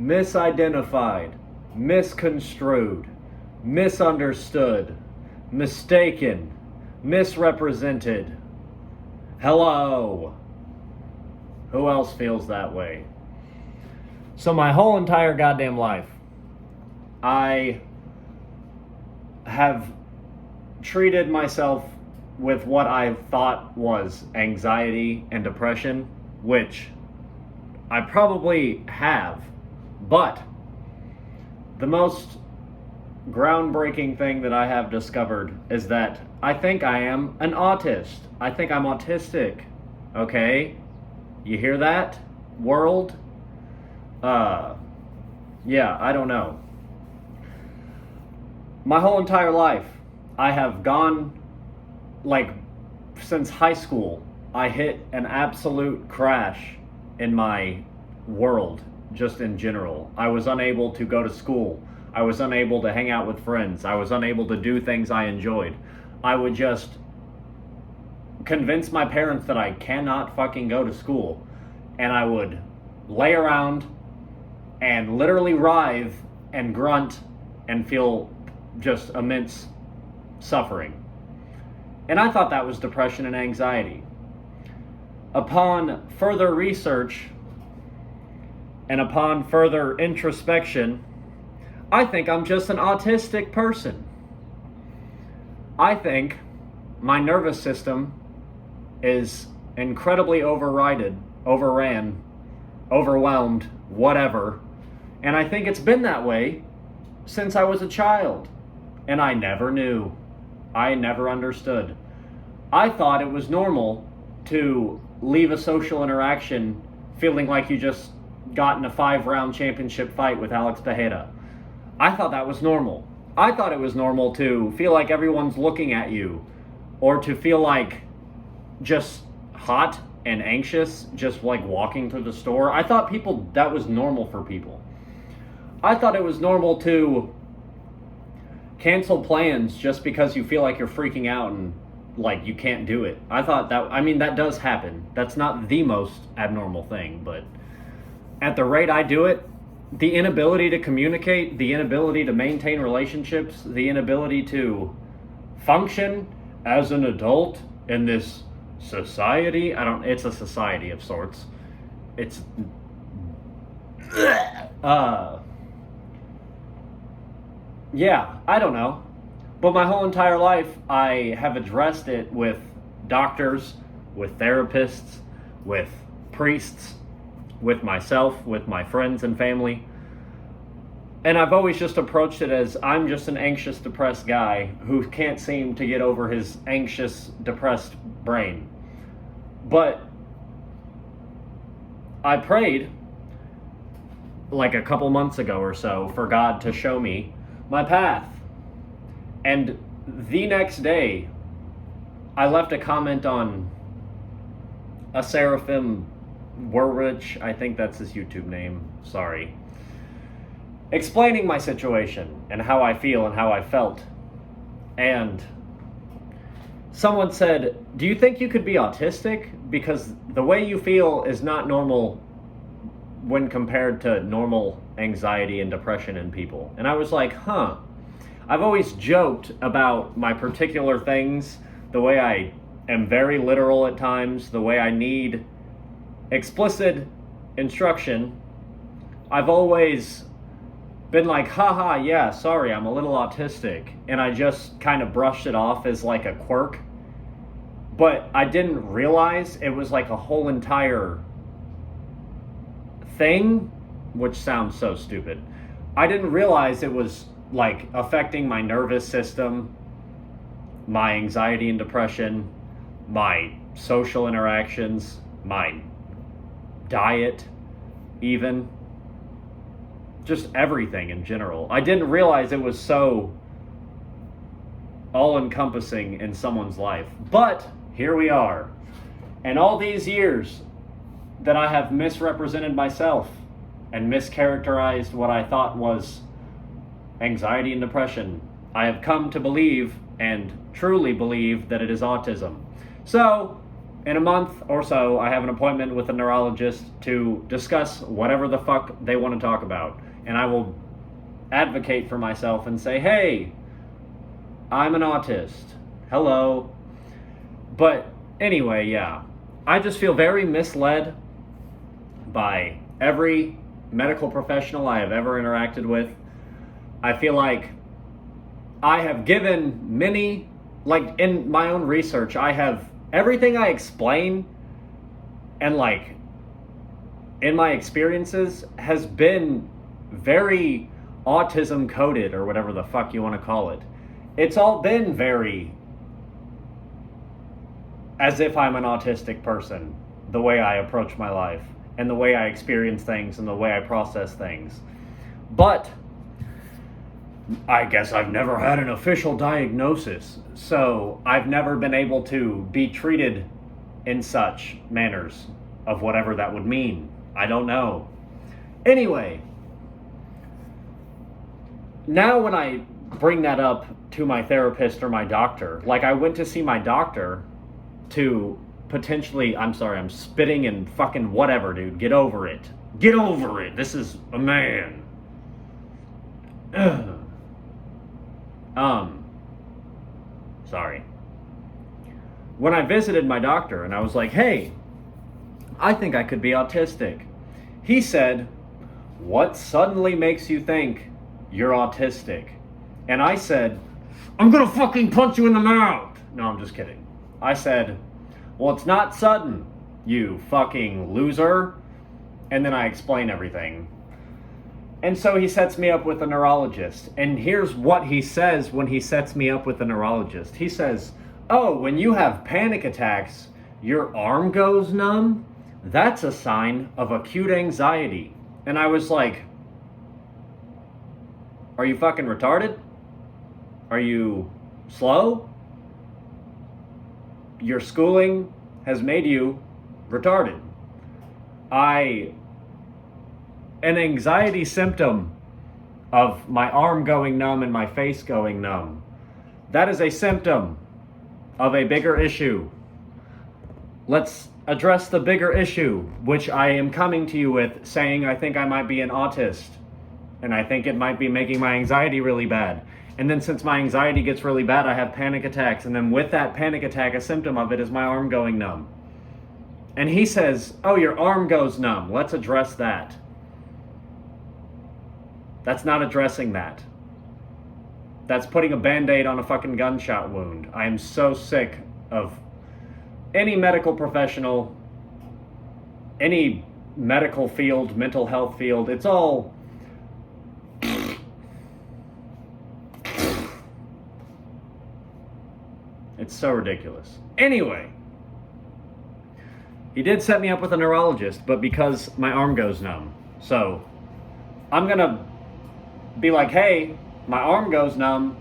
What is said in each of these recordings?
misidentified, misconstrued, misunderstood, mistaken, misrepresented. Hello. Who else feels that way? So my whole entire goddamn life, I have treated myself with what I thought was anxiety and depression, which I probably have, but the most groundbreaking thing that I have discovered is that I think I am an autist. I think I'm autistic. Okay? You hear that, world? Yeah, I don't know. My whole entire life, I have gone, since high school, I hit an absolute crash in my world, just in general. I was unable to go to school. I was unable to hang out with friends. I was unable to do things I enjoyed. I would just convince my parents that I cannot fucking go to school. And I would lay around and literally writhe and grunt and feel just immense suffering. And I thought that was depression and anxiety. Upon further research and upon further introspection, I think I'm just an autistic person. I think my nervous system is incredibly overran, overwhelmed, whatever. And I think it's been that way since I was a child. And I never knew. I never understood. I thought it was normal to leave a social interaction feeling like you just got in a 5-round championship fight with Alex Tejeda. I thought that was normal. I thought it was normal to feel like everyone's looking at you, or to feel like just hot and anxious just like walking through the store. I thought that was normal for people. I thought it was normal to cancel plans just because you feel like you're freaking out and like you can't do it. I thought that does happen. That's not the most abnormal thing, but at the rate I do it, the inability to communicate, the inability to maintain relationships, the inability to function as an adult in this society. It's a society of sorts. It's yeah, I don't know. But my whole entire life, I have addressed it with doctors, with therapists, with priests, with myself, with my friends and family. And I've always just approached it as I'm just an anxious, depressed guy who can't seem to get over his anxious, depressed brain. But I prayed like a couple months ago or so for God to show me my path. And the next day, I left a comment on a Seraphim Werrich, I think that's his YouTube name, sorry, explaining my situation and how I feel and how I felt. And someone said, do you think you could be autistic? Because the way you feel is not normal when compared to normal anxiety and depression in people. And I was like, I've always joked about my particular things, the way I am very literal at times, the way I need explicit instruction. I've always been like, yeah, sorry, I'm a little autistic. And I just kind of brushed it off as like a quirk. But I didn't realize it was like a whole entire thing, which sounds so stupid. I didn't realize it was like affecting my nervous system, my anxiety and depression, my social interactions, my diet, even just everything in general. I didn't realize it was so all-encompassing in someone's life. But here we are. And all these years that I have misrepresented myself and mischaracterized what I thought was anxiety and depression, I have come to believe and truly believe that it is autism. So in a month or so, I have an appointment with a neurologist to discuss whatever the fuck they want to talk about. And I will advocate for myself and say, hey, I'm an autist. Hello. But anyway, yeah. I just feel very misled by every medical professional I have ever interacted with. I feel like I have given many, like in my own research, I have everything I explain and like in my experiences has been very autism coded or whatever the fuck you want to call it. It's all been very as if I'm an autistic person, the way I approach my life and the way I experience things and the way I process things. But I guess I've never had an official diagnosis, so I've never been able to be treated in such manners of whatever that would mean. I don't know. Anyway, now when I bring that up to my therapist or my doctor, like I went to see my doctor to potentially, I'm sorry, I'm spitting and fucking whatever, dude. Get over it. Get over it. This is a man. Sorry. When I visited my doctor and I was like, hey, I think I could be autistic. He said, what suddenly makes you think you're autistic? And I said, I'm gonna fucking punch you in the mouth. No, I'm just kidding. I said, well, it's not sudden, you fucking loser. And then I explain everything. And so he sets me up with a neurologist. And here's what he says when he sets me up with a neurologist. He says, oh, when you have panic attacks, your arm goes numb? That's a sign of acute anxiety. And I was like, are you fucking retarded? Are you slow? Your schooling has made you retarded. An anxiety symptom of my arm going numb and my face going numb, that is a symptom of a bigger issue. Let's address the bigger issue, which I am coming to you with, saying I think I might be an autist, and I think it might be making my anxiety really bad. And then since my anxiety gets really bad, I have panic attacks, and then with that panic attack, a symptom of it is my arm going numb. And he says, oh, your arm goes numb. Let's address that. That's not addressing that. That's putting a Band-Aid on a fucking gunshot wound. I am so sick of any medical professional, any medical field, mental health field. It's all... It's so ridiculous. Anyway, he did set me up with a neurologist, but because my arm goes numb. So I'm gonna be like, hey, my arm goes numb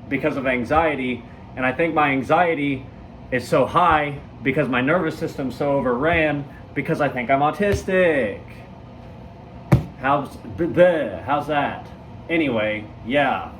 because of anxiety, and I think my anxiety is so high because my nervous system's so overran because I think I'm autistic. How's that? Anyway, yeah.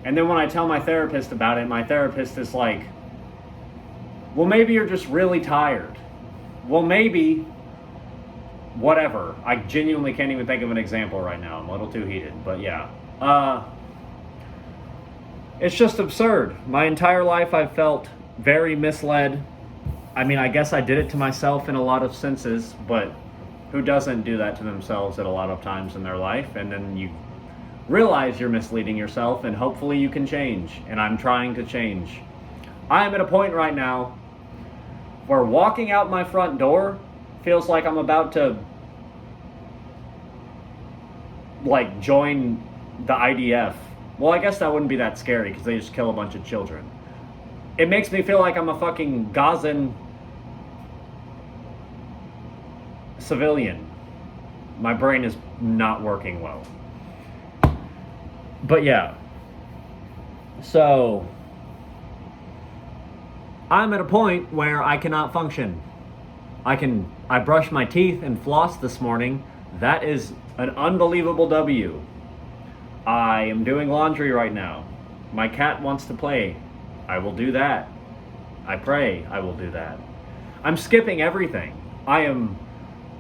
And then when I tell my therapist about it, my therapist is like, well, maybe you're just really tired. Well, maybe, whatever. I genuinely can't even think of an example right now. I'm a little too heated, but yeah. It's just absurd. My entire life I've felt very misled. I mean, I guess I did it to myself in a lot of senses, but who doesn't do that to themselves at a lot of times in their life? And then you realize you're misleading yourself, and hopefully you can change. And I'm trying to change. I am at a point right now where walking out my front door feels like I'm about to like join the IDF. Well, I guess that wouldn't be that scary because they just kill a bunch of children. It makes me feel like I'm a fucking Gazan civilian. My brain is not working well. But yeah. So I'm at a point where I cannot function. I brushed my teeth and flossed this morning. That is an unbelievable W. I am doing laundry right now. My cat wants to play. I will do that. I pray I will do that. I'm skipping everything. I am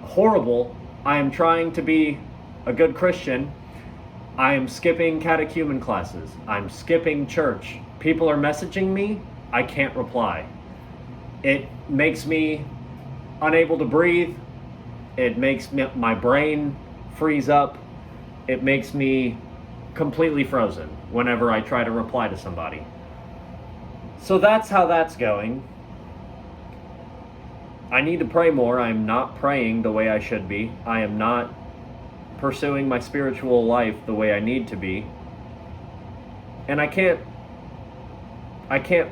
horrible. I am trying to be a good Christian. I am skipping catechumen classes. I'm skipping church. People are messaging me. I can't reply. It makes me unable to breathe. It makes my brain freeze up. It makes me completely frozen whenever I try to reply to somebody. So that's how that's going. I need to pray more. I'm not praying the way I should be. I am not pursuing my spiritual life the way I need to be. And I can't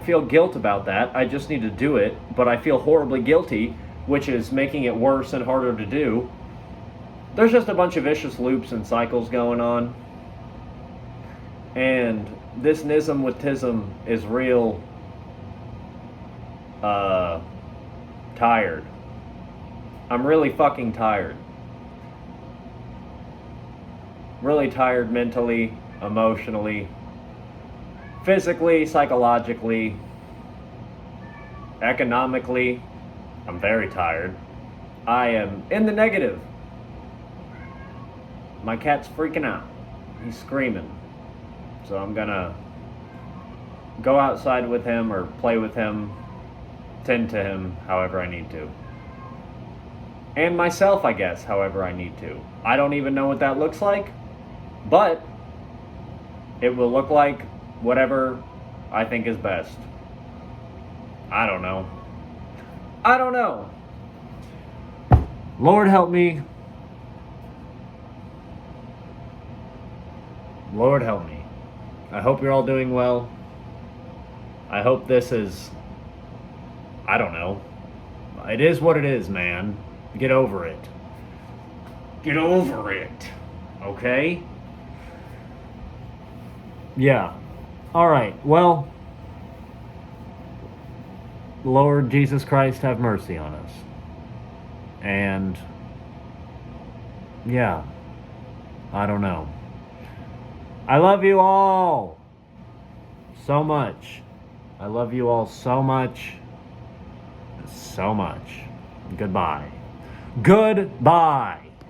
feel guilt about that. I just need to do it, but I feel horribly guilty, which is making it worse and harder to do. There's just a bunch of vicious loops and cycles going on. And this Nism with Tism is real tired. I'm really fucking tired. Really tired mentally, emotionally, physically, psychologically, economically. I'm very tired. I am in the negative. My cat's freaking out. He's screaming. So I'm gonna go outside with him or play with him, tend to him however I need to. And myself, I guess, however I need to. I don't even know what that looks like, but it will look like whatever I think is best. I don't know. Lord help me. Lord help me. I hope you're all doing well. I hope this is, I don't know. It is what it is, man. Get over it. Get over it. Okay? Yeah. Alright, well, Lord Jesus Christ, have mercy on us. And, yeah, I don't know. I love you all so much. I love you all so much. So much. Goodbye. Goodbye.